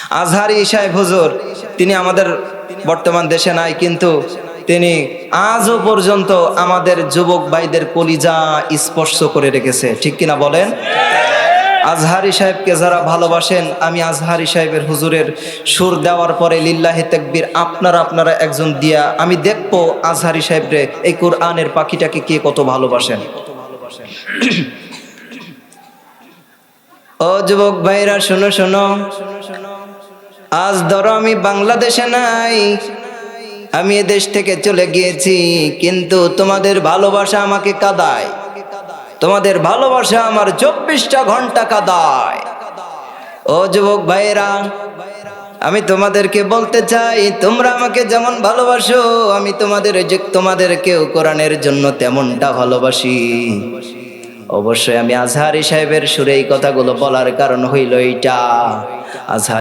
আজহারি সাহেব হুজুর তিনি আমাদের বর্তমান দেশে নাই, কিন্তু তিনি আজও পর্যন্ত আমাদের যুবক ভাইদের কলিজা স্পর্শ করে রেখেছে, ঠিক কিনা বলেন? আজহারি সাহেবকে যারা ভালোবাসেন, আমি আজহারি সাহেবের হুজুরের সুর দেওয়ার পরে লিল্লাহি তাকবীর আপনারা একজন দিয়া আমি দেখবো আজহারি সাহেবরে এই কোরআনের পাখিটাকে কে কত ভালোবাসেন। ও যুবক ভাইরা শোনো শোনো, আজ ধরো আমি বাংলাদেশে নাই, আমি এ দেশ থেকে চলে গিয়েছি, কিন্তু তোমাদের ভালোবাসা আমাকে কাঁদায়, তোমাদের ভালোবাসা আমার 24টা ঘন্টা কাঁদায়। ও যুবক ভাইরা, আমি তোমাদেরকে বলতে চাই, তোমরা আমাকে যেমন ভালোবাসো আমি তোমাদেরকেও কোরআনের জন্য তেমনটা ভালোবাসি। অবশ্যই আমি আজহারি সাহেবের সুরে এই কথাগুলো বলার কারণ হইল এইটা, আজহারি